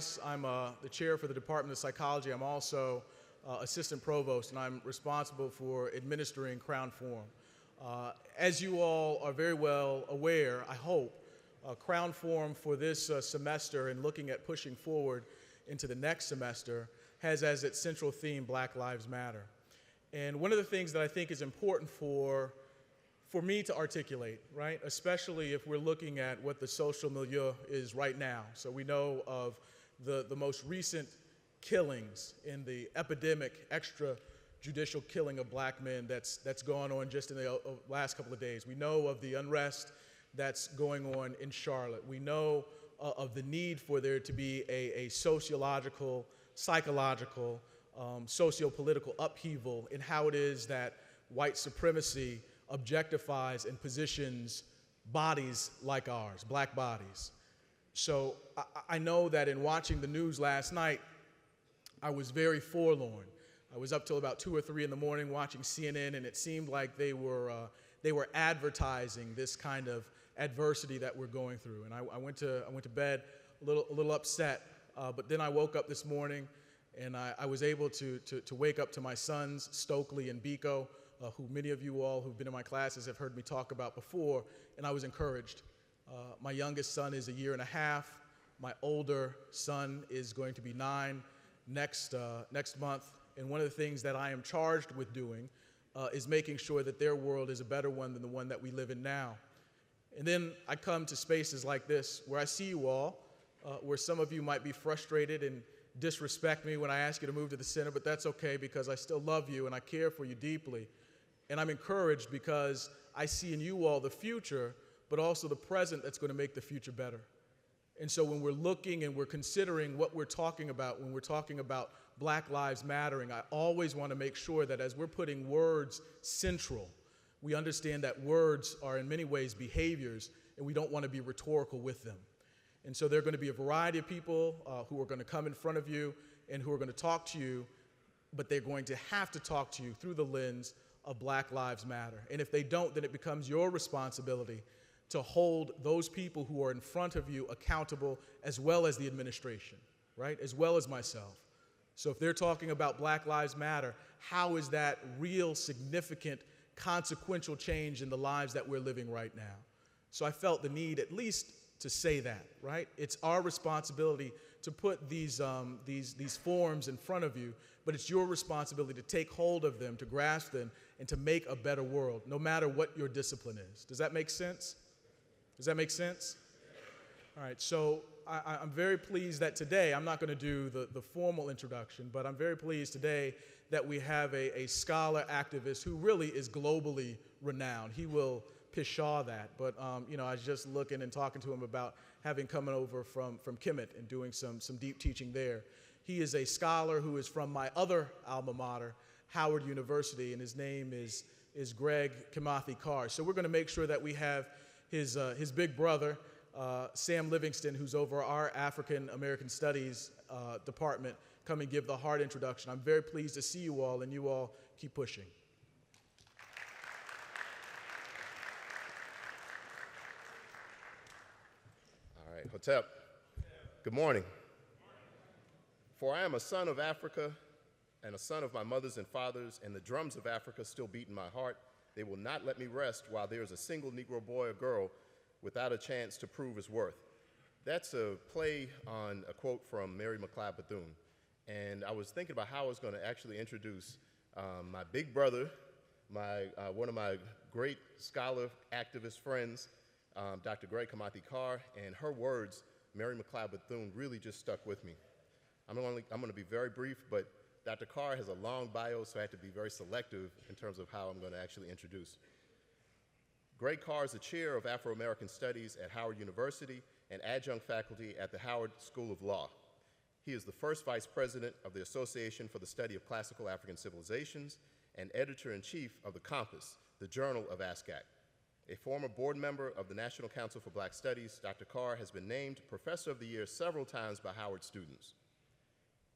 Rice. I'm the chair for the Department of Psychology. I'm also assistant provost, and I'm responsible for administering Crown Forum. As you all are very well aware, I hope, Crown Forum for this semester and looking at pushing forward into the next semester has as its central theme Black Lives Matter. And one of the things that I think is important for me to articulate, right, especially if we're looking at what the social milieu is right now. So we know of the most recent killings in the epidemic extrajudicial killing of black men that's gone on just in the last couple of days. We know of the unrest that's going on in Charlotte. We know of the need for there to be a sociological, psychological, socio-political upheaval in how it is that white supremacy objectifies and positions bodies like ours, black bodies. So I know that in watching the news last night, I was very forlorn. I was up till about 2 or 3 in the morning watching CNN, and it seemed like they were advertising this kind of adversity that we're going through. And I went to bed a little upset, but then I woke up this morning, and I was able to wake up to my sons, Stokely and Biko, who many of you all who've been in my classes have heard me talk about before, and I was encouraged. My youngest son is 1.5 years. My older son is going to be 9 next month, and one of the things that I am charged with doing is making sure that their world is a better one than the one that we live in now. And then I come to spaces like this where I see you all, where some of you might be frustrated and disrespect me when I ask you to move to the center, but that's okay because I still love you and I care for you deeply. And I'm encouraged because I see in you all the future, but also the present that's going to make the future better. And so when we're looking and we're considering what we're talking about, when we're talking about Black Lives Mattering, I always want to make sure that as we're putting words central, we understand that words are in many ways behaviors, and we don't want to be rhetorical with them. And so there are going to be a variety of people who are going to come in front of you and who are going to talk to you, but they're going to have to talk to you through the lens of Black Lives Matter. And if they don't, then it becomes your responsibility to hold those people who are in front of you accountable, as well as the administration, right, as well as myself. So if they're talking about Black Lives Matter, how is that real, significant, consequential change in the lives that we're living right now? So I felt the need at least to say that, right? It's our responsibility to put these forms in front of you, but it's your responsibility to take hold of them, to grasp them, and to make a better world, no matter what your discipline is. Does that make sense? Does that make sense? All right, so I'm very pleased that today, I'm not going to do the formal introduction, but I'm very pleased today that we have a scholar activist who really is globally renowned. He will pshaw that, but you know, I was just looking and talking to him about having come over from Kemet and doing some deep teaching there. He is a scholar who is from my other alma mater, Howard University, and his name is Greg Kimathi Carr. So we're going to make sure that we have his big brother, Sam Livingston, who's over our African American Studies department, come and give the hard introduction. I'm very pleased to see you all, and you all keep pushing. All right, Hotep, good morning. For I am a son of Africa and a son of my mothers and fathers, and the drums of Africa still beat in my heart. They will not let me rest while there is a single Negro boy or girl without a chance to prove his worth. That's a play on a quote from Mary McLeod Bethune. And I was thinking about how I was going to actually introduce my big brother, one of my great scholar activist friends, Dr. Greg Kimathi Carr, and her words, Mary McLeod Bethune, really just stuck with me. I'm going to be very brief, but Dr. Carr has a long bio, so I had to be very selective in terms of how I'm going to actually introduce. Greg Carr is the chair of Afro-American Studies at Howard University and adjunct faculty at the Howard School of Law. He is the first vice president of the Association for the Study of Classical African Civilizations and editor-in-chief of the Compass, the journal of ASCAC. A former board member of the National Council for Black Studies, Dr. Carr has been named Professor of the Year several times by Howard students.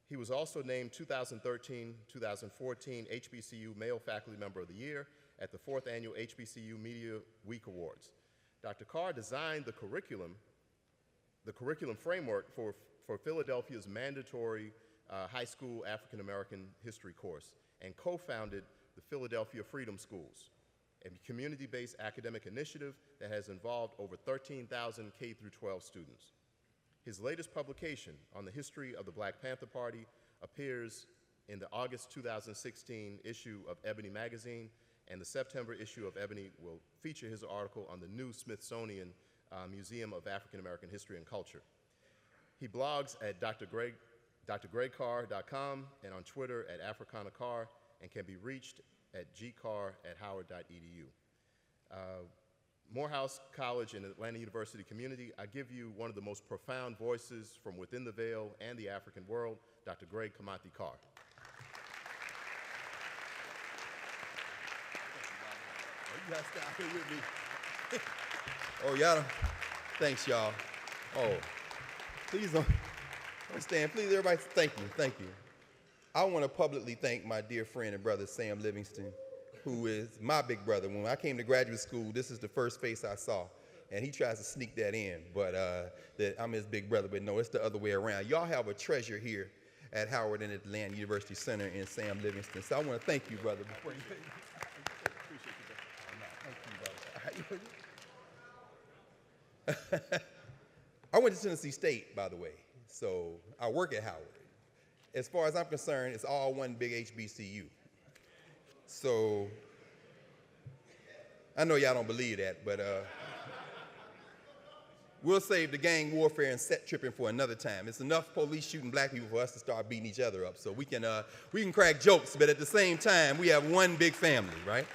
He was also named 2013-2014 HBCU Male Faculty Member of the Year at the 4th Annual HBCU Media Week Awards. Dr. Carr designed the curriculum framework for for Philadelphia's mandatory high school African American history course and co-founded the Philadelphia Freedom Schools, a community-based academic initiative that has involved over 13,000 K-12 students. His latest publication on the history of the Black Panther Party appears in the August 2016 issue of Ebony magazine, and the September issue of Ebony will feature his article on the new Smithsonian Museum of African American History and Culture. He blogs at drgregcarr.com and on Twitter at AfricanaCarr, and can be reached at gcarr@howard.edu. Morehouse College and Atlanta University community, I give you one of the most profound voices from within the veil and the African world, Dr. Greg Kamati Carr. You guys stay out here with me. Oh, y'all, thanks, y'all. Oh, please don't stand. Please, everybody, thank you. I want to publicly thank my dear friend and brother, Sam Livingston, who is my big brother. When I came to graduate school, this is the first face I saw, and he tries to sneak that in, but that I'm his big brother, but no, it's the other way around. Y'all have a treasure here at Howard and Atlanta University Center in Sam Livingston, so I want to thank you, brother. Before you I went to Tennessee State, by the way, so I work at Howard. As far as I'm concerned, it's all one big HBCU. So I know y'all don't believe that, but we'll save the gang warfare and set tripping for another time. It's enough police shooting black people for us to start beating each other up. So we can crack jokes, but at the same time, we have one big family, right?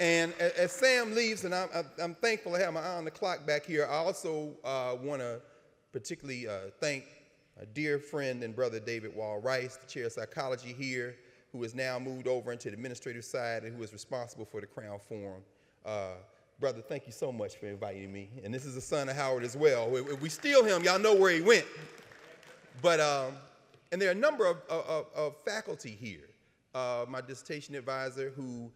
And as Sam leaves, and I'm thankful to have my eye on the clock back here, I also want to particularly thank a dear friend and brother David Wall Rice, the chair of psychology here, who has now moved over into the administrative side and who is responsible for the Crown Forum. Brother, thank you so much for inviting me. And this is a son of Howard as well. If we steal him, y'all know where he went. But, and there are a number of faculty here. My dissertation advisor who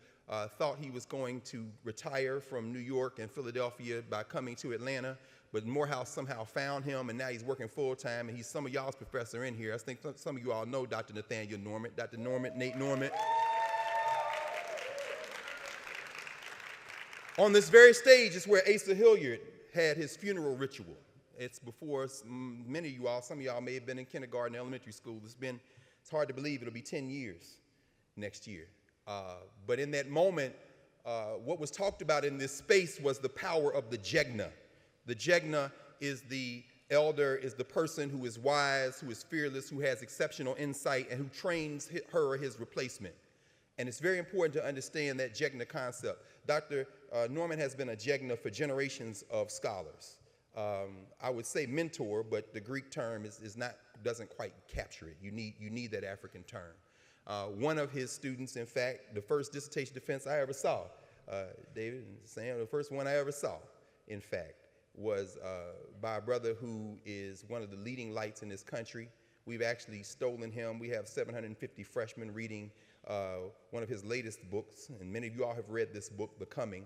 thought he was going to retire from New York and Philadelphia by coming to Atlanta, but Morehouse somehow found him, and now he's working full-time, and he's some of y'all's professor in here. I think some of you all know Dr. Nathaniel Norman, Dr. Norman, Nate Norman. On this very stage is where Asa Hilliard had his funeral ritual. It's before many of you all, some of y'all may have been in kindergarten, elementary school. It's hard to believe it'll be 10 years next year. But in that moment, what was talked about in this space was the power of the Jegna. The Jegna is the elder, is the person who is wise, who is fearless, who has exceptional insight, and who trains her or his replacement. And it's very important to understand that Jegna concept. Dr. Norman has been a Jegna for generations of scholars. I would say mentor, but the Greek term doesn't quite capture it. You need that African term. One of his students, in fact, the first dissertation defense I ever saw, David and Sam, the first one I ever saw, in fact, was by a brother who is one of the leading lights in this country. We've actually stolen him. We have 750 freshmen reading one of his latest books, and many of you all have read this book, Becoming.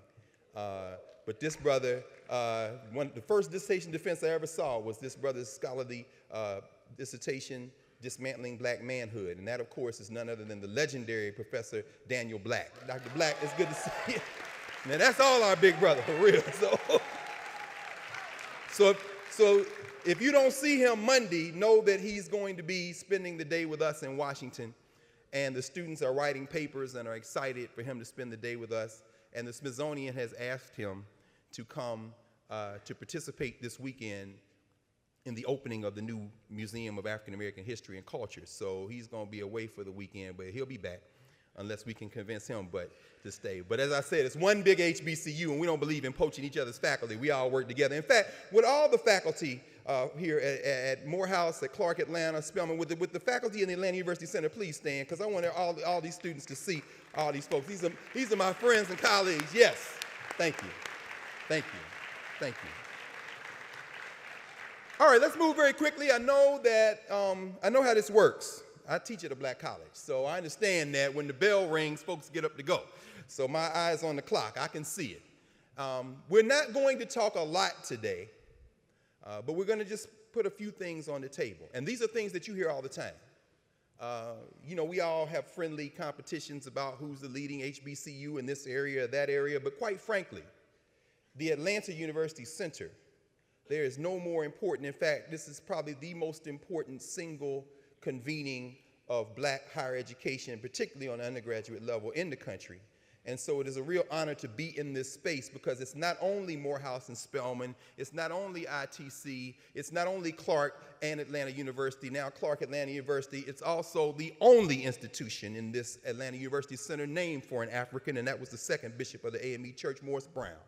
But this brother, the first dissertation defense I ever saw was this brother's scholarly dissertation, Dismantling Black Manhood. And that, of course, is none other than the legendary Professor Daniel Black. Dr. Black, it's good to see you. Now, that's all our big brother, for real. So if you don't see him Monday, know that he's going to be spending the day with us in Washington. And the students are writing papers and are excited for him to spend the day with us. And the Smithsonian has asked him to come to participate this weekend in the opening of the new Museum of African American History and Culture. So he's going to be away for the weekend, but he'll be back unless we can convince him to stay. But as I said, it's one big HBCU, and we don't believe in poaching each other's faculty. We all work together. In fact, with all the faculty here at Morehouse, at Clark, Atlanta, Spelman, with the faculty in the Atlanta University Center, please stand, because I want all these students to see all these folks. These are my friends and colleagues. Yes, thank you, thank you, thank you. All right, let's move very quickly. I know how this works. I teach at a black college, so I understand that when the bell rings, folks get up to go. So my eye's on the clock. I can see it. We're not going to talk a lot today, but we're going to just put a few things on the table. And these are things that you hear all the time. We all have friendly competitions about who's the leading HBCU in this area or that area, but quite frankly, the Atlanta University Center, there is no more important. In fact, this is probably the most important single convening of black higher education, particularly on the undergraduate level in the country. And so it is a real honor to be in this space because it's not only Morehouse and Spelman, it's not only ITC, it's not only Clark and Atlanta University, now Clark Atlanta University, it's also the only institution in this Atlanta University Center named for an African, and that was the second bishop of the AME Church, Morris Brown.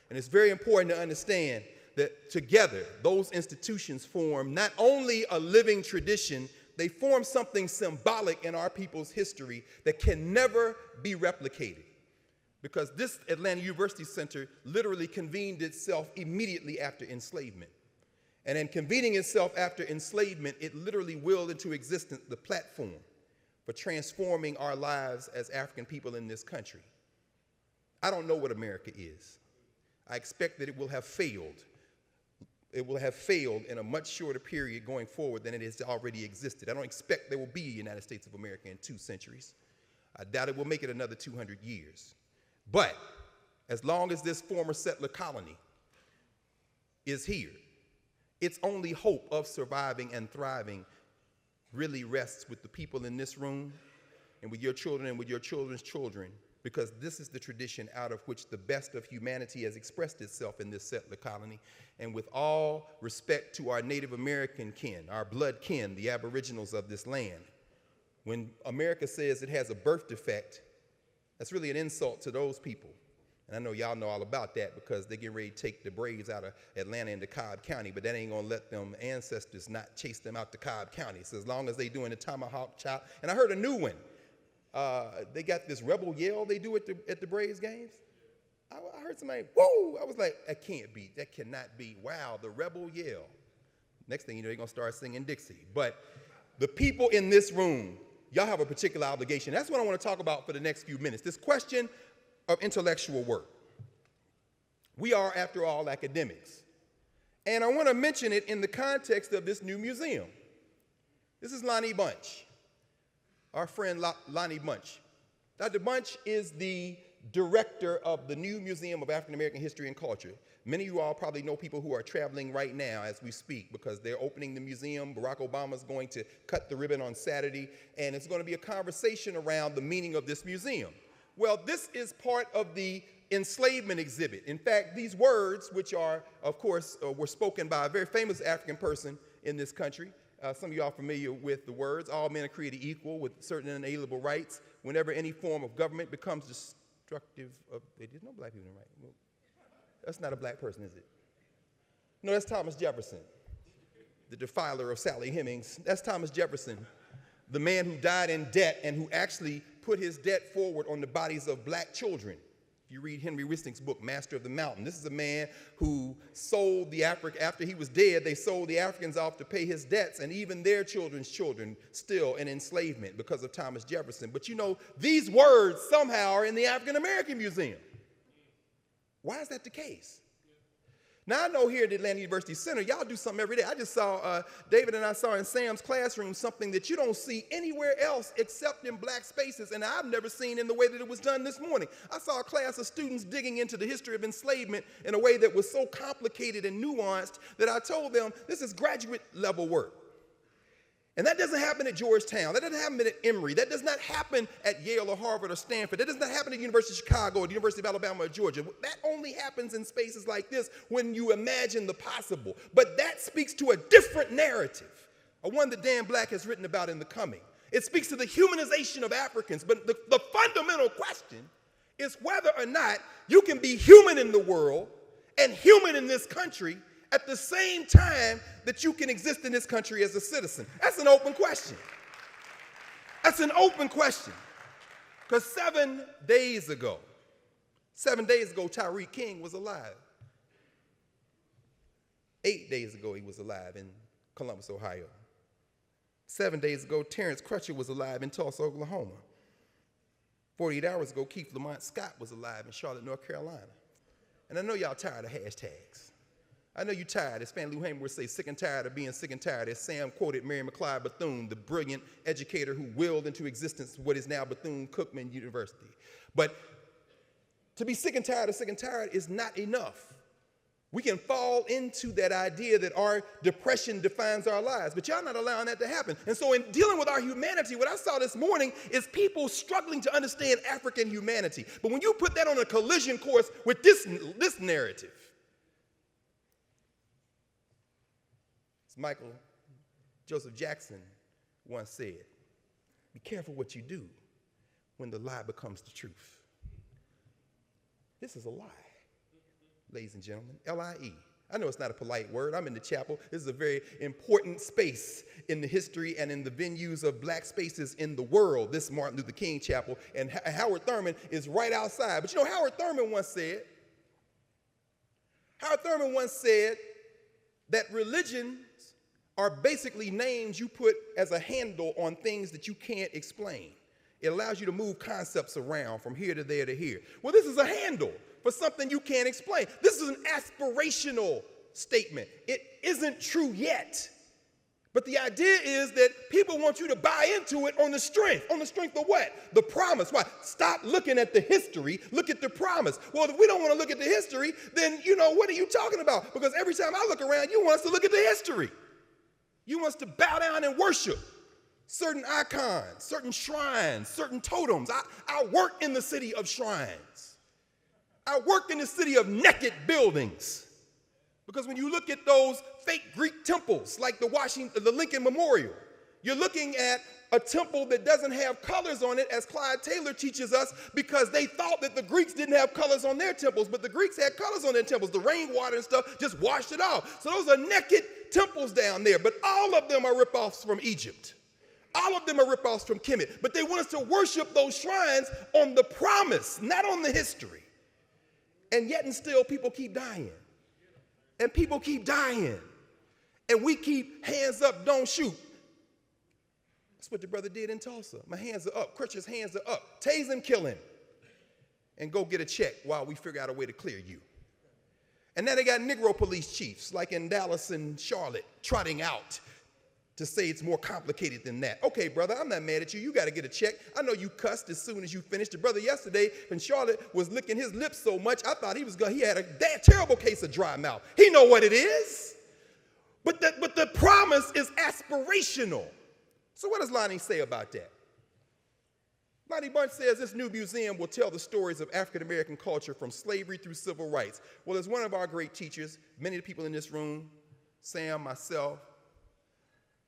And it's very important to understand that together, those institutions form not only a living tradition, they form something symbolic in our people's history that can never be replicated. Because this Atlanta University Center literally convened itself immediately after enslavement. And in convening itself after enslavement, it literally willed into existence the platform for transforming our lives as African people in this country. I don't know what America is. I expect that it will have failed. It will have failed in a much shorter period going forward than it has already existed. I don't expect there will be a United States of America in 2 centuries. I doubt it will make it another 200 years. But as long as this former settler colony is here, its only hope of surviving and thriving really rests with the people in this room and with your children and with your children's children, because this is the tradition out of which the best of humanity has expressed itself in this settler colony. And with all respect to our Native American kin, our blood kin, the aboriginals of this land, when America says it has a birth defect, that's really an insult to those people. And I know y'all know all about that because they're getting ready to take the Braves out of Atlanta into Cobb County, but that ain't gonna let them ancestors not chase them out to Cobb County. So as long as they doing the tomahawk chop. And I heard a new one. They got this rebel yell they do at the Braves games. I heard somebody, whoa! I was like, that can't be, that cannot be. Wow, the rebel yell. Next thing you know, they're gonna start singing Dixie. But the people in this room, y'all have a particular obligation. That's what I want to talk about for the next few minutes, this question of intellectual work. We are, after all, academics. And I want to mention it in the context of this new museum. This is Lonnie Bunch, our friend Lonnie Bunch. Dr. Bunch is the director of the new Museum of African American History and Culture. Many of you all probably know people who are traveling right now as we speak because they're opening the museum. Barack Obama's going to cut the ribbon on Saturday, and it's going to be a conversation around the meaning of this museum. Well, this is part of the enslavement exhibit. In fact, these words, which are, of course, were spoken by a very famous African person in this country. Some of you are familiar with the words, all men are created equal with certain inalienable rights. Whenever any form of government becomes destructive of, there's no black people in right. Well, that's not a black person, is it? No, that's Thomas Jefferson, the defiler of Sally Hemings. That's Thomas Jefferson, the man who died in debt and who actually put his debt forward on the bodies of black children. If you read Henry Wisting's book, Master of the Mountain, this is a man who sold the after he was dead, they sold the Africans off to pay his debts, and even their children's children still in enslavement because of Thomas Jefferson. But you know, these words somehow are in the African American Museum. Why is that the case? Now, I know here at the Atlanta University Center, y'all do something every day. I just saw, David and I saw in Sam's classroom something that you don't see anywhere else except in black spaces, and I've never seen in the way that it was done this morning. I saw a class of students digging into the history of enslavement in a way that was so complicated and nuanced that I told them, this is graduate level work. And that doesn't happen at Georgetown. That doesn't happen at Emory. That does not happen at Yale or Harvard or Stanford. That does not happen at the University of Chicago or the University of Alabama or Georgia. That only happens in spaces like this when you imagine the possible. But that speaks to a different narrative, a one that Dan Black has written about in The Coming. It speaks to the humanization of Africans. But the fundamental question is whether or not you can be human in the world and human in this country at the same time that you can exist in this country as a citizen. That's an open question. That's an open question. Because 7 days ago, Tyreek King was alive. 8 days ago, he was alive in Columbus, Ohio. 7 days ago, Terrence Crutcher was alive in Tulsa, Oklahoma. 48 hours ago, Keith Lamont Scott was alive in Charlotte, North Carolina. And I know y'all tired of hashtags. I know you're tired. As Fannie Lou Hamer would say, sick and tired of being sick and tired. As Sam quoted Mary McLeod Bethune, the brilliant educator who willed into existence what is now Bethune-Cookman University. But to be sick and tired is not enough. We can fall into that idea that our depression defines our lives, but y'all not allowing that to happen. And so in dealing with our humanity, what I saw this morning is people struggling to understand African humanity. But when you put that on a collision course with this narrative, as Michael Joseph Jackson once said, be careful what you do when the lie becomes the truth. This is a lie, ladies and gentlemen, L-I-E. I know it's not a polite word. I'm in the chapel. This is a very important space in the history and in the venues of black spaces in the world, this Martin Luther King Chapel. And Howard Thurman is right outside. But you know, Howard Thurman once said that religions are basically names you put as a handle on things that you can't explain. It allows you to move concepts around from here to there to here. Well, this is a handle for something you can't explain. This is an aspirational statement. It isn't true yet. But the idea is that people want you to buy into it on the strength. On the strength of what? The promise. Why? Stop looking at the history. Look at the promise. Well, if we don't want to look at the history, then, what are you talking about? Because every time I look around, you want us to look at the history. You want us to bow down and worship certain icons, certain shrines, certain totems. I work in the city of shrines. I work in the city of naked buildings. Because when you look at those fake Greek temples like the Lincoln Memorial, you're looking at a temple that doesn't have colors on it, as Clyde Taylor teaches us, because they thought that the Greeks didn't have colors on their temples, but the Greeks had colors on their temples. The rainwater and stuff just washed it off. So those are naked temples down there, but all of them are ripoffs from Egypt. All of them are ripoffs from Kemet, but they want us to worship those shrines on the promise, not on the history. And yet and still, people keep dying. And people keep dying. And we keep hands up, don't shoot. That's what the brother did in Tulsa. My hands are up. Crutcher's hands are up. Tase him, kill him. And go get a check while we figure out a way to clear you. And now they got Negro police chiefs, like in Dallas and Charlotte, trotting out to say it's more complicated than that. Okay, brother, I'm not mad at you. You got to get a check. I know you cussed as soon as you finished. The brother yesterday in Charlotte was licking his lips so much, I thought he had a terrible case of dry mouth. He know what it is. But the promise is aspirational. So what does Lonnie say about that? Lonnie Bunch says this new museum will tell the stories of African-American culture from slavery through civil rights. Well, as one of our great teachers, many of the people in this room, Sam, myself,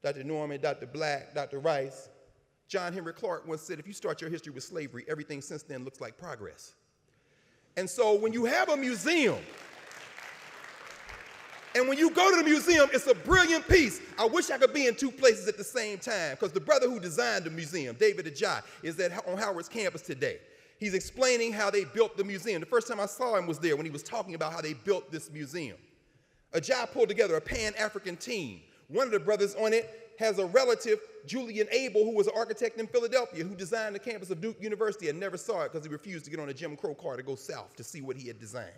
Dr. Norman, Dr. Black, Dr. Rice, John Henry Clark once said, if you start your history with slavery, everything since then looks like progress. And so when you have a museum, and when you go to the museum, it's a brilliant piece. I wish I could be in two places at the same time, because the brother who designed the museum, David Ajay, is on Howard's campus today. He's explaining how they built the museum. The first time I saw him was there when he was talking about how they built this museum. Ajay pulled together a Pan-African team. One of the brothers on it has a relative, Julian Abel, who was an architect in Philadelphia, who designed the campus of Duke University and never saw it because he refused to get on a Jim Crow car to go south to see what he had designed.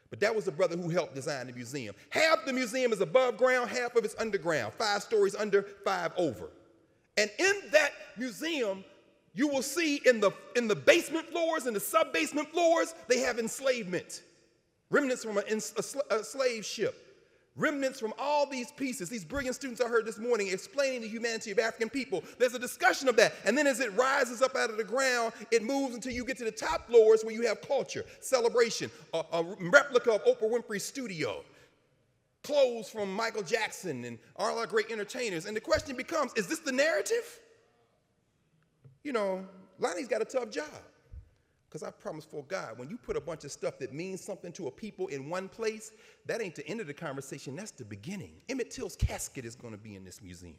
But that was the brother who helped design the museum. Half the museum is above ground, half of it's underground, 5 stories under, 5 over. And in that museum, you will see in the basement floors and the sub-basement floors, they have enslavement. Remnants from a slave ship. Remnants from all these pieces, these brilliant students I heard this morning explaining the humanity of African people. There's a discussion of that. And then as it rises up out of the ground, it moves until you get to the top floors where you have culture, celebration, a replica of Oprah Winfrey's studio, clothes from Michael Jackson and all our great entertainers. And the question becomes, is this the narrative? Lonnie's got a tough job. Because I promise for God, when you put a bunch of stuff that means something to a people in one place, that ain't the end of the conversation, that's the beginning. Emmett Till's casket is going to be in this museum.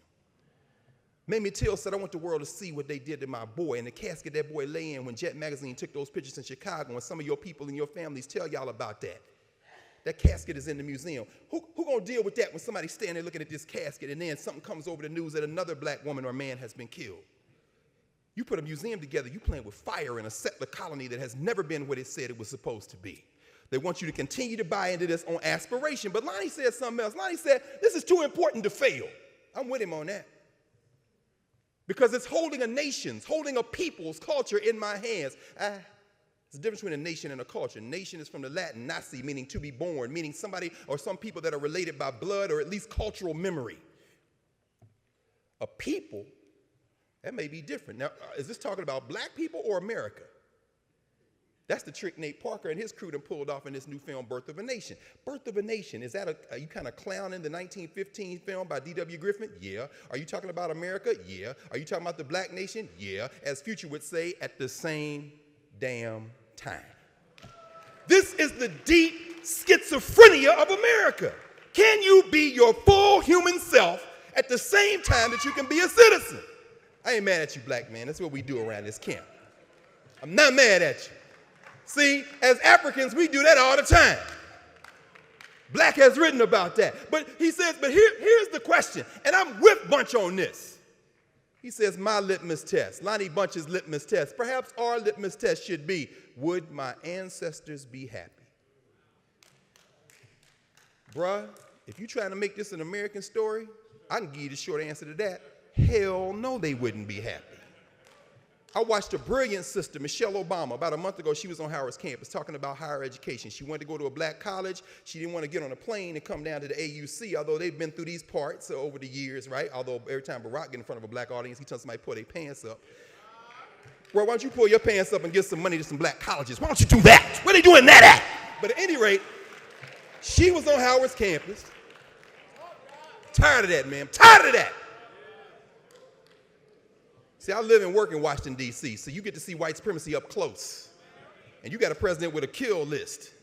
Mamie Till said, I want the world to see what they did to my boy, and the casket that boy lay in when Jet Magazine took those pictures in Chicago, and some of your people in your families tell y'all about that. That casket is in the museum. Who going to deal with that when somebody's standing there looking at this casket, and then something comes over the news that another black woman or man has been killed? You put a museum together, you playing with fire in a settler colony that has never been what it said it was supposed to be. They want you to continue to buy into this on aspiration. But Lonnie said something else. Lonnie said, this is too important to fail. I'm with him on that. Because it's holding a nation's, holding a people's culture in my hands. There's a difference between a nation and a culture. Nation is from the Latin nasi, meaning to be born, meaning somebody or some people that are related by blood or at least cultural memory. A people, that may be different. Now, is this talking about black people or America? That's the trick Nate Parker and his crew done pulled off in this new film, Birth of a Nation. Birth of a Nation, is that are you kind of clowning the 1915 film by D.W. Griffin? Yeah. Are you talking about America? Yeah. Are you talking about the black nation? Yeah. As Future would say, at the same damn time. This is the deep schizophrenia of America. Can you be your full human self at the same time that you can be a citizen? I ain't mad at you, black man. That's what we do around this camp. I'm not mad at you. See, as Africans, we do that all the time. Black has written about that. But he says, but here's the question, and I'm with Bunch on this. He says, my litmus test, Lonnie Bunch's litmus test, perhaps our litmus test should be, would my ancestors be happy? Bruh, if you're trying to make this an American story, I can give you the short answer to that. Hell no, they wouldn't be happy. I watched a brilliant sister, Michelle Obama. About a month ago, she was on Howard's campus talking about higher education. She wanted to go to a black college. She didn't want to get on a plane and come down to the AUC, although they've been through these parts over the years, right? Although every time Barack get in front of a black audience, he tells somebody to pull their pants up. Well, why don't you pull your pants up and give some money to some black colleges? Why don't you do that? Where are they doing that at? But at any rate, she was on Howard's campus. Tired of that, man. Tired of that. See, I live and work in Washington, D.C., so you get to see white supremacy up close. And you got a president with a kill list.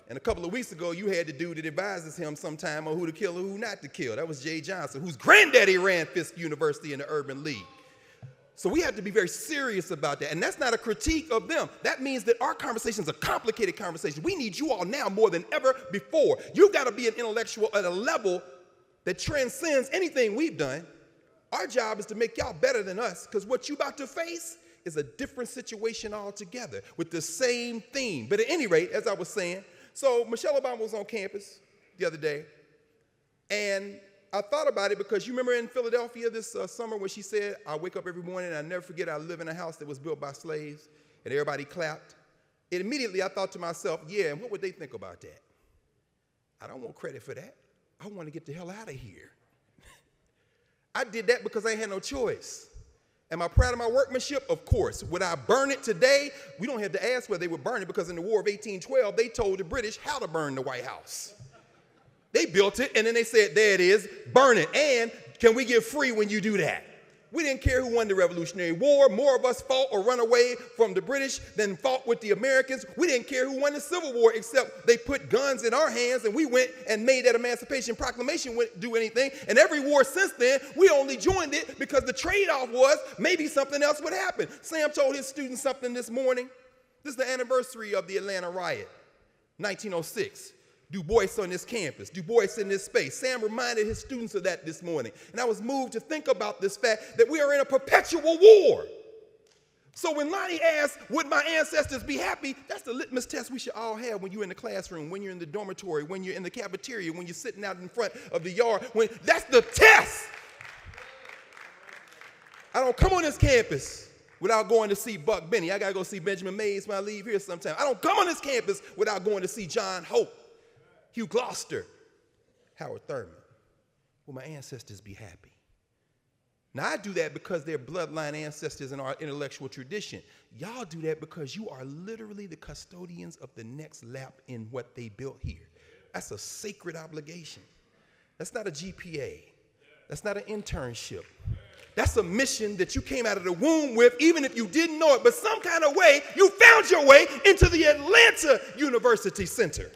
And a couple of weeks ago, you had the dude that advises him sometime on who to kill and who not to kill. That was Jay Johnson, whose granddaddy ran Fisk University in the Urban League. So we have to be very serious about that. And that's not a critique of them. That means that our conversation is a complicated conversation. We need you all now more than ever before. You've got to be an intellectual at a level that transcends anything we've done. Our job is to make y'all better than us, because what you about to face is a different situation altogether with the same theme. But at any rate, as I was saying, so Michelle Obama was on campus the other day, and I thought about it because you remember in Philadelphia this summer when she said, I wake up every morning and I never forget I live in a house that was built by slaves, and everybody clapped. And immediately I thought to myself, yeah, and what would they think about that? I don't want credit for that. I want to get the hell out of here. I did that because I ain't had no choice. Am I proud of my workmanship? Of course. Would I burn it today? We don't have to ask whether they would burn it, because in the War of 1812, they told the British how to burn the White House. They built it, and then they said, there it is, burn it. And can we get free when you do that? We didn't care who won the Revolutionary War. More of us fought or run away from the British than fought with the Americans. We didn't care who won the Civil War, except they put guns in our hands and we went and made that Emancipation Proclamation wouldn't do anything. And every war since then, we only joined it because the trade-off was maybe something else would happen. Sam told his students something this morning. This is the anniversary of the Atlanta riot, 1906. Du Bois on this campus, Du Bois in this space. Sam reminded his students of that this morning. And I was moved to think about this fact that we are in a perpetual war. So when Lonnie asked, would my ancestors be happy? That's the litmus test we should all have when you're in the classroom, when you're in the dormitory, when you're in the cafeteria, when you're sitting out in front of the yard. That's the test. I don't come on this campus without going to see Buck Benny. I got to go see Benjamin Mays when I leave here sometime. I don't come on this campus without going to see John Hope, Hugh Gloucester, Howard Thurman. Will my ancestors be happy? Now, I do that because they're bloodline ancestors in our intellectual tradition. Y'all do that because you are literally the custodians of the next lap in what they built here. That's a sacred obligation. That's not a GPA. That's not an internship. That's a mission that you came out of the womb with, even if you didn't know it. But some kind of way, you found your way into the Atlanta University Center.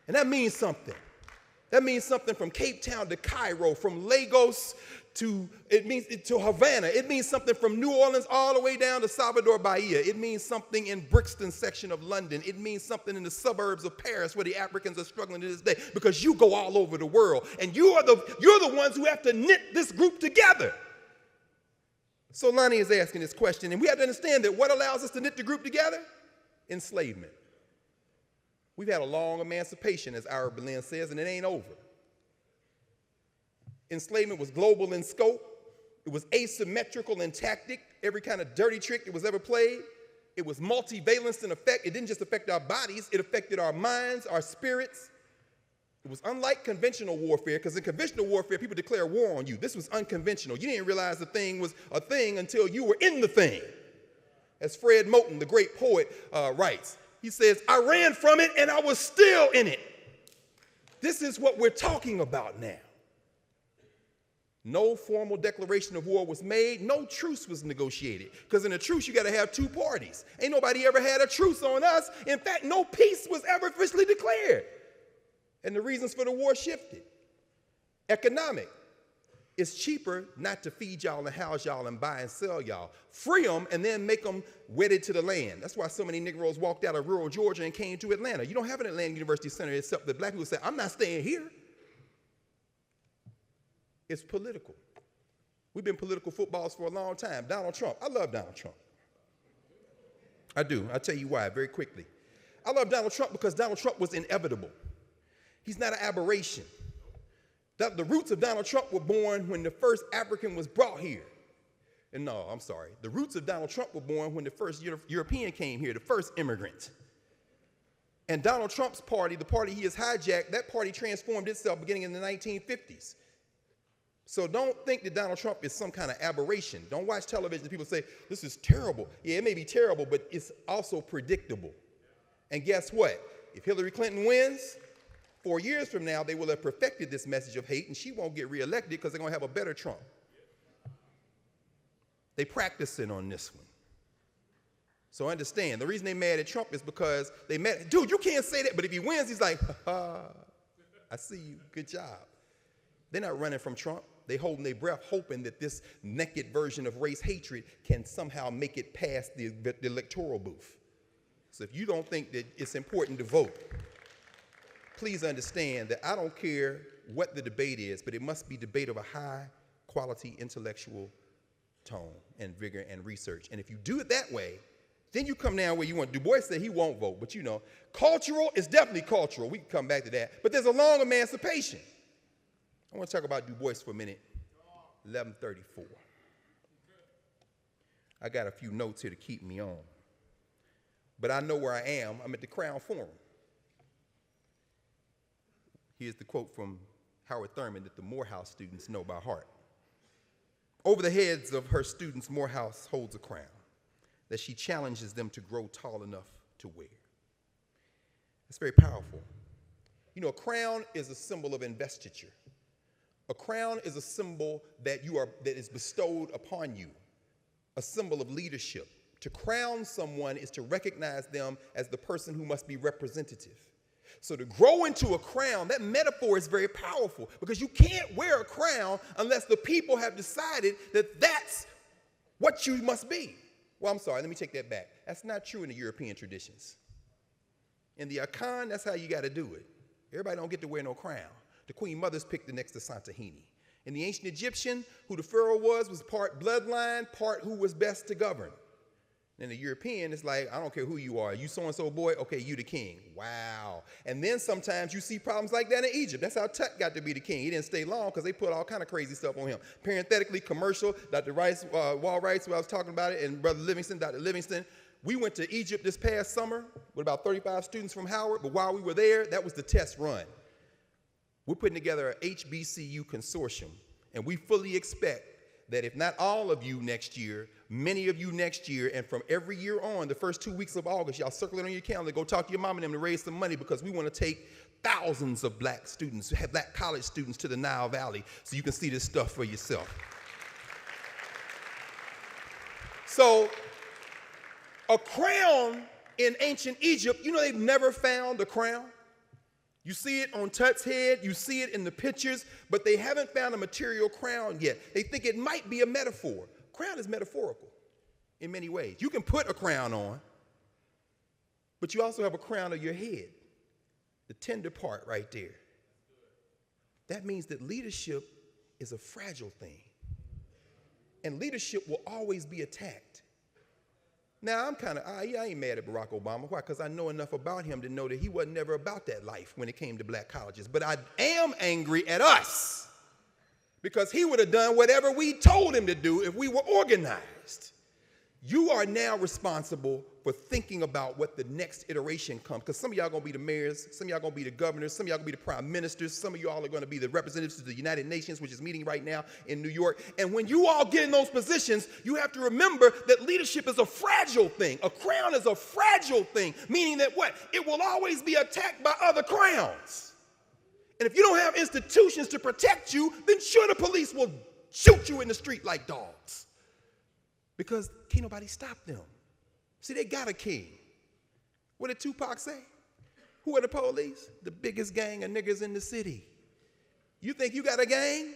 And that means something. That means something from Cape Town to Cairo, from Lagos to Havana. It means something from New Orleans all the way down to Salvador Bahia. It means something in Brixton section of London. It means something in the suburbs of Paris where the Africans are struggling to this day, because you go all over the world. And you're the ones who have to knit this group together. So Lonnie is asking this question, and we have to understand that what allows us to knit the group together? Enslavement. We've had a long emancipation, as Ira Berlin says, and it ain't over. Enslavement was global in scope. It was asymmetrical in tactic, every kind of dirty trick that was ever played. It was multivalent in effect. It didn't just affect our bodies, it affected our minds, our spirits. It was unlike conventional warfare, because in conventional warfare, people declare war on you. This was unconventional. You didn't realize the thing was a thing until you were in the thing. As Fred Moten, the great poet, writes, he says, I ran from it and I was still in it. This is what we're talking about now. No formal declaration of war was made. No truce was negotiated. Because in a truce, you got to have two parties. Ain't nobody ever had a truce on us. In fact, no peace was ever officially declared. And the reasons for the war shifted. Economic. It's cheaper not to feed y'all and house y'all and buy and sell y'all. Free them and then make them wedded to the land. That's why so many Negroes walked out of rural Georgia and came to Atlanta. You don't have an Atlanta University Center except that black people say, I'm not staying here. It's political. We've been political footballs for a long time. Donald Trump. I love Donald Trump. I do. I'll tell you why very quickly. I love Donald Trump because Donald Trump was inevitable. He's not an aberration. The roots of Donald Trump were born when the first African was brought here. And no, I'm sorry. The roots of Donald Trump were born when the first European came here, the first immigrant. And Donald Trump's party, the party he has hijacked, that party transformed itself beginning in the 1950s. So don't think that Donald Trump is some kind of aberration. Don't watch television and people say, this is terrible. Yeah, it may be terrible, but it's also predictable. And guess what? If Hillary Clinton wins, 4 years from now, they will have perfected this message of hate, and she won't get reelected because they're going to have a better Trump. They practicing on this one. So understand, the reason they mad at Trump is because they mad, dude, you can't say that, but if he wins, he's like, ha ha, I see you, good job. They're not running from Trump. They holding their breath, hoping that this naked version of race hatred can somehow make it past the electoral booth. So if you don't think that it's important to vote, please understand that I don't care what the debate is, but it must be debate of a high quality intellectual tone and vigor and research. And if you do it that way, then you come down where you want. Du Bois said he won't vote, but you know, cultural is definitely cultural. We can come back to that. But there's a long emancipation. I want to talk about Du Bois for a minute. 1134. I got a few notes here to keep me on. But I know where I am. I'm at the Crown Forum. Here's the quote from Howard Thurman that the Morehouse students know by heart. Over the heads of her students, Morehouse holds a crown that she challenges them to grow tall enough to wear. That's very powerful. You know, a crown is a symbol of investiture. A crown is a symbol that is bestowed upon you, a symbol of leadership. To crown someone is to recognize them as the person who must be representative. So to grow into a crown, that metaphor is very powerful because you can't wear a crown unless the people have decided that that's what you must be. Well, I'm sorry, let me take that back. That's not true in the European traditions. In the Akan, that's how you got to do it. Everybody don't get to wear no crown. The queen mothers picked the next to Santahini. In the ancient Egyptian, who the pharaoh was part bloodline, part who was best to govern. In the European, it's like, I don't care who you are. You so-and-so boy, okay, you the king. Wow. And then sometimes you see problems like that in Egypt. That's how Tut got to be the king. He didn't stay long because they put all kind of crazy stuff on him. Parenthetically, commercial, Dr. Rice, Wall Rice, who I was talking about it, and Brother Livingston, Dr. Livingston. We went to Egypt this past summer with about 35 students from Howard, but while we were there, that was the test run. We're putting together an HBCU consortium, and we fully expect that if not all of you next year, many of you next year, and from every year on, the first 2 weeks of August, y'all circle it on your calendar, go talk to your mom and them to raise some money because we want to take thousands of black students, black college students to the Nile Valley so you can see this stuff for yourself. So, a crown in ancient Egypt, you know they've never found a crown. You see it on Tut's head, you see it in the pictures, but they haven't found a material crown yet. They think it might be a metaphor. Crown is metaphorical in many ways. You can put a crown on, but you also have a crown of your head, the tender part right there. That means that leadership is a fragile thing, and leadership will always be attacked. Now, I ain't mad at Barack Obama. Why? Because I know enough about him to know that he wasn't never about that life when it came to black colleges. But I am angry at us because he would have done whatever we told him to do if we were organized. You are now responsible for thinking about what the next iteration comes, because some of y'all going to be the mayors, some of y'all going to be the governors, some of y'all going to be the prime ministers, some of y'all are going to be the representatives of the United Nations, which is meeting right now in New York. And when you all get in those positions, you have to remember that leadership is a fragile thing. A crown is a fragile thing, meaning that what? It will always be attacked by other crowns. And if you don't have institutions to protect you, then sure, the police will shoot you in the street like dogs. Because can't nobody stop them. See, they got a king. What did Tupac say? Who are the police? The biggest gang of niggas in the city. You think you got a gang?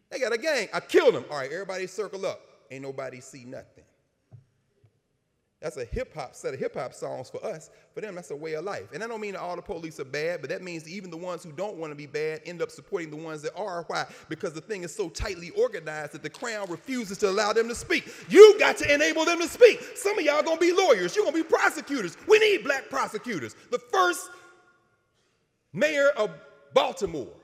They got a gang. I killed them. All right, everybody circle up. Ain't nobody see nothing. That's a set of hip-hop songs for us. For them, that's a way of life. And I don't mean that all the police are bad, but that means that even the ones who don't want to be bad end up supporting the ones that are. Why? Because the thing is so tightly organized that the crown refuses to allow them to speak. You got to enable them to speak. Some of y'all going to be lawyers. You're going to be prosecutors. We need black prosecutors. The first mayor of Baltimore,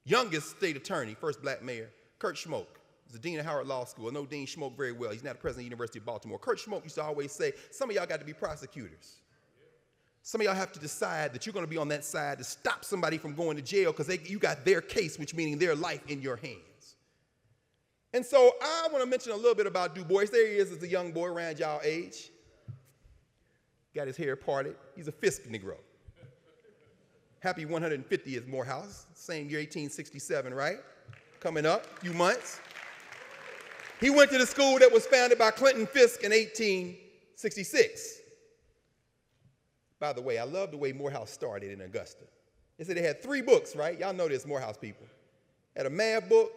youngest state attorney, first black mayor, Kurt Schmoke. He's the dean of Howard Law School. I know Dean Schmoke very well. He's now the president of the University of Baltimore. Kurt Schmoke used to always say, some of y'all got to be prosecutors. Some of y'all have to decide that you're going to be on that side to stop somebody from going to jail because you got their case, which meaning their life in your hands. And so I want to mention a little bit about Du Bois. There he is as a young boy around y'all age. Got his hair parted. He's a Fisk Negro. Happy 150th Morehouse. Same year, 1867, right? Coming up, a few months. He went to the school that was founded by Clinton Fisk in 1866. By the way, I love the way Morehouse started in Augusta. They said they had 3 books, right? Y'all know this, Morehouse people. Had a math book,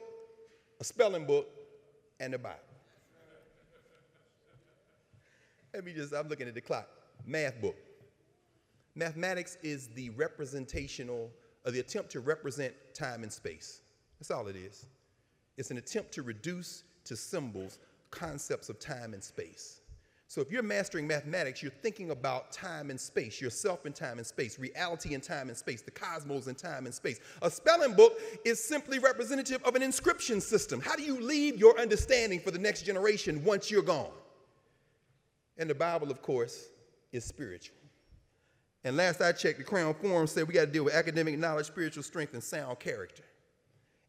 a spelling book, and a Bible. I'm looking at the clock. Math book. Mathematics is the attempt to represent time and space. That's all it is. It's an attempt to reduce to symbols concepts of time and space. So if you're mastering mathematics, you're thinking about time and space, yourself in time and space, reality in time and space, the cosmos in time and space. A spelling book is simply representative of an inscription system. How do you leave your understanding for the next generation once you're gone? And the Bible, of course, is spiritual. And last I checked, the Crown Forum said we got to deal with academic knowledge, spiritual strength, and sound character.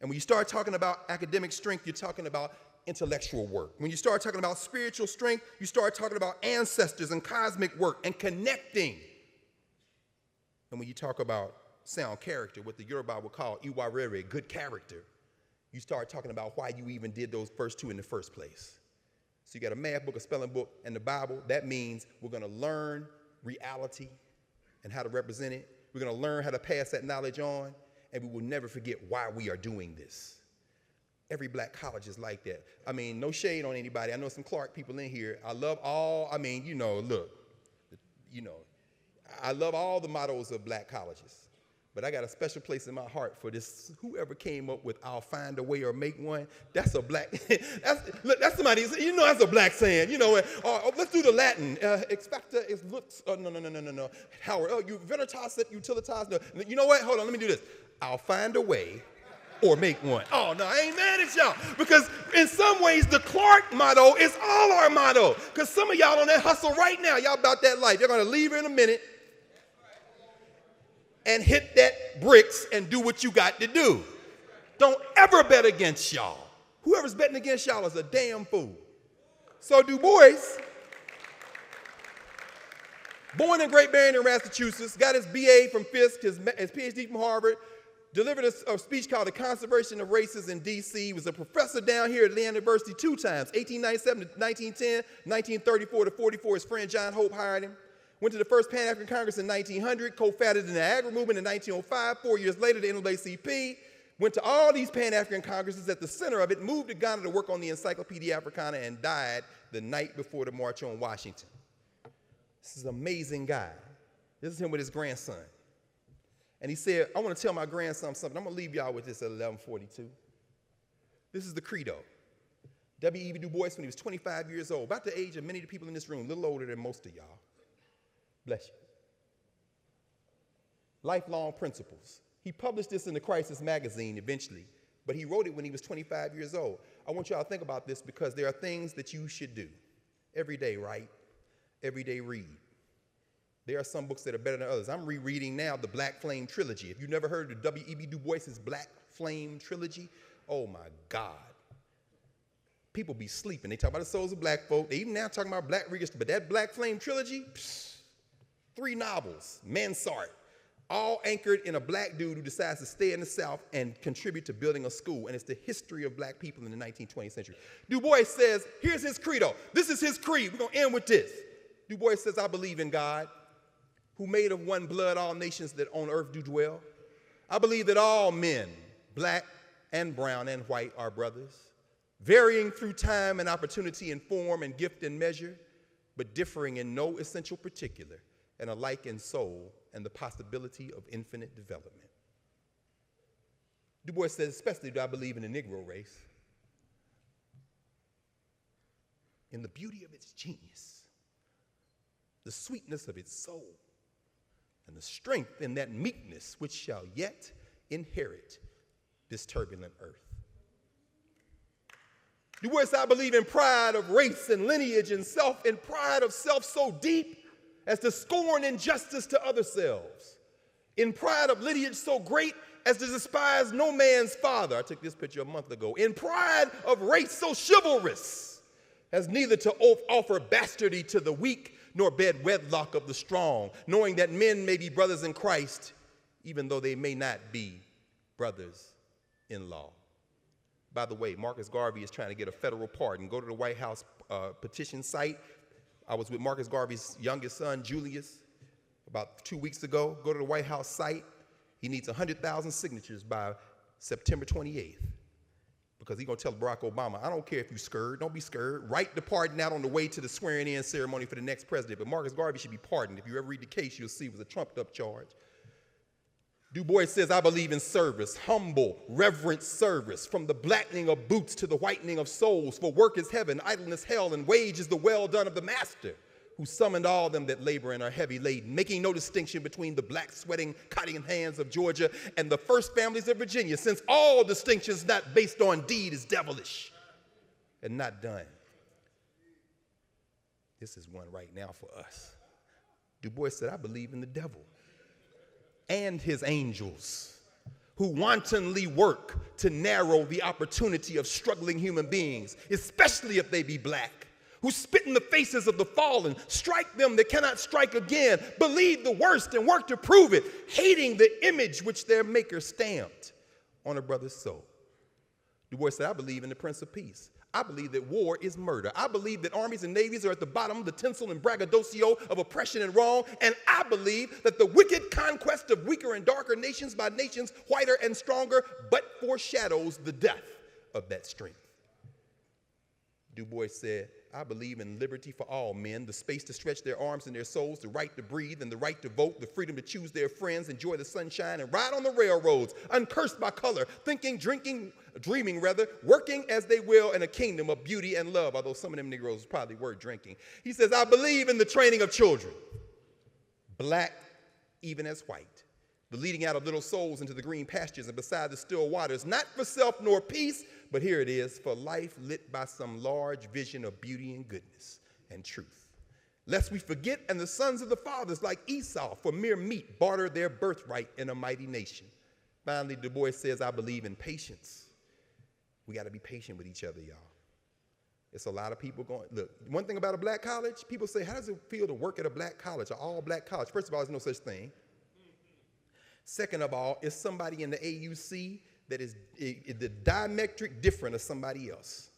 And when you start talking about academic strength, you're talking about intellectual work. When you start talking about spiritual strength, you start talking about ancestors and cosmic work and connecting. And when you talk about sound character, what the Yoruba would call iwarere, good character, you start talking about why you even did those first 2 in the first place. So you got a math book, a spelling book, and the Bible. That means we're going to learn reality and how to represent it. We're going to learn how to pass that knowledge on, and we will never forget why we are doing this. Every black college is like that. I mean, no shade on anybody. I know some Clark people in here. I love all, I love all the mottos of black colleges. But I got a special place in my heart for this. Whoever came up with "I'll find a way or make one," that's a black. that's somebody. That's a black saying. Let's do the Latin. Expecta is looks. No. Howard. You veritas et utilitas. No. You know what? Hold on. Let me do this. I'll find a way or make one. Oh, no, I ain't mad at y'all. Because in some ways, the Clark motto is all our motto. Because some of y'all on that hustle right now, y'all about that life. You're going to leave here in a minute and hit that bricks and do what you got to do. Don't ever bet against y'all. Whoever's betting against y'all is a damn fool. So Du Bois, born in Great Barrington, Massachusetts, got his BA from Fisk, his PhD from Harvard, delivered a speech called The Conservation of Races in D.C. He was a professor down here at Lee University 2 times, 1897 to 1910, 1934 to 44. His friend John Hope hired him. Went to the first Pan-African Congress in 1900, co-founded the Niagara Movement in 1905. 4 years later, the NAACP. Went to all these Pan-African Congresses. At the center of it, moved to Ghana to work on the Encyclopedia Africana and died the night before the March on Washington. This is an amazing guy. This is him with his grandson. And he said, I want to tell my grandson something. I'm going to leave y'all with this at 11:42. This is the credo. W.E.B. Du Bois when he was 25 years old, about the age of many of the people in this room, a little older than most of y'all. Bless you. Lifelong Principles. He published this in the Crisis magazine eventually, but he wrote it when he was 25 years old. I want y'all to think about this because there are things that you should do. Every day write, every day read. There are some books that are better than others. I'm rereading now the Black Flame Trilogy. If you've never heard of W.E.B. Du Bois's Black Flame Trilogy, oh my God. People be sleeping. They talk about the souls of black folk. They even now talking about black readers, but that Black Flame Trilogy, 3 novels, Mansart, all anchored in a black dude who decides to stay in the South and contribute to building a school. And it's the history of black people in the 19th, 20th century. Du Bois says, here's his credo. This is his creed. We're going to end with this. Du Bois says, I believe in God, who made of one blood all nations that on earth do dwell. I believe that all men, black and brown and white, are brothers, varying through time and opportunity in form and gift and measure, but differing in no essential particular, and alike in soul and the possibility of infinite development. Du Bois says, especially do I believe in the Negro race, in the beauty of its genius, the sweetness of its soul, and the strength in that meekness which shall yet inherit this turbulent earth. Du Bois says, I believe in pride of race and lineage and pride of self so deep as to scorn injustice to other selves, in pride of lineage so great as to despise no man's father. I took this picture a month ago. In pride of race so chivalrous as neither to offer bastardy to the weak nor bed wedlock of the strong, knowing that men may be brothers in Christ, even though they may not be brothers-in-law. By the way, Marcus Garvey is trying to get a federal pardon. Go to the White House petition site. I was with Marcus Garvey's youngest son, Julius, about 2 weeks ago. Go to the White House site. He needs 100,000 signatures by September 28th because he's going to tell Barack Obama, I don't care if you're scared. Don't be scared. Write the pardon out on the way to the swearing-in ceremony for the next president. But Marcus Garvey should be pardoned. If you ever read the case, you'll see it was a trumped-up charge. Du Bois says, I believe in service, humble, reverent service, from the blackening of boots to the whitening of souls. For work is heaven, idleness hell, and wage is the well done of the master, who summoned all them that labor and are heavy laden, making no distinction between the black sweating cotton hands of Georgia and the first families of Virginia, since all distinctions not based on deed is devilish and not done. This is one right now for us. Du Bois said, I believe in the devil and his angels, who wantonly work to narrow the opportunity of struggling human beings, especially if they be black, who spit in the faces of the fallen, strike them that cannot strike again, believe the worst and work to prove it, hating the image which their maker stamped on a brother's soul. Du Bois said, I believe in the Prince of Peace. I believe that war is murder. I believe that armies and navies are at the bottom of the tinsel and braggadocio of oppression and wrong. And I believe that the wicked conquest of weaker and darker nations by nations whiter and stronger but foreshadows the death of that strength. Du Bois said, I believe in liberty for all men, the space to stretch their arms and their souls, the right to breathe and the right to vote, the freedom to choose their friends, enjoy the sunshine, and ride on the railroads, uncursed by color, thinking, drinking, dreaming rather, working as they will in a kingdom of beauty and love, although some of them Negroes probably were drinking. He says, I believe in the training of children, black even as white, the leading out of little souls into the green pastures and beside the still waters, not for self nor peace, but here it is, for life lit by some large vision of beauty and goodness and truth. Lest we forget, and the sons of the fathers, like Esau, for mere meat, barter their birthright in a mighty nation. Finally, Du Bois says, I believe in patience. We got to be patient with each other, y'all. It's a lot of people going, look, one thing about a black college, people say, how does it feel to work at a black college, an all-black college? First of all, there's no such thing. Second of all, it's somebody in the AUC that is the diametric different of somebody else.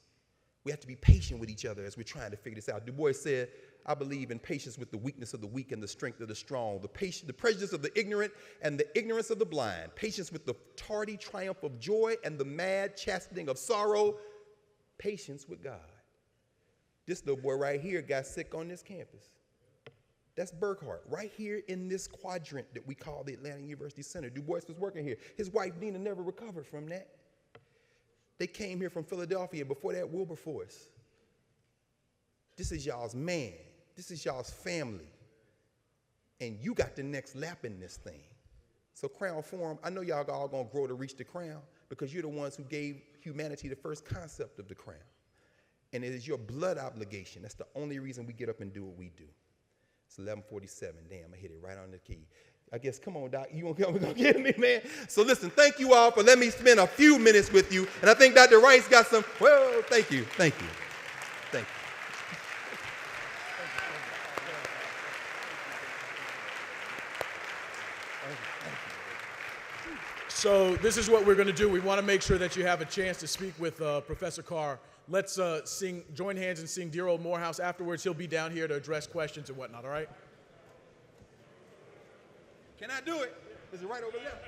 We have to be patient with each other as we're trying to figure this out. Du Bois said, I believe in patience with the weakness of the weak and the strength of the strong, the prejudice of the ignorant and the ignorance of the blind, patience with the tardy triumph of joy and the mad chastening of sorrow, patience with God. This little boy right here got sick on this campus. That's Burkhart, right here in this quadrant that we call the Atlanta University Center. Du Bois was working here. His wife, Nina, never recovered from that. They came here from Philadelphia, before that Wilberforce. This is y'all's man. This is y'all's family. And you got the next lap in this thing. So Crown Forum, I know y'all all gonna grow to reach the crown because you're the ones who gave humanity the first concept of the crown. And it is your blood obligation. That's the only reason we get up and do what we do. It's 11:47. Damn, I hit it right on the key. I guess, come on, Doc, you gonna get me, man? So listen, thank you all for letting me spend a few minutes with you. And I think Dr. Rice got some, well, thank you, thank you, thank you. So this is what we're going to do. We want to make sure that you have a chance to speak with Professor Carr. Let's join hands and sing Dear Old Morehouse. Afterwards, he'll be down here to address questions and whatnot, all right? Can I do it? Is it right over there?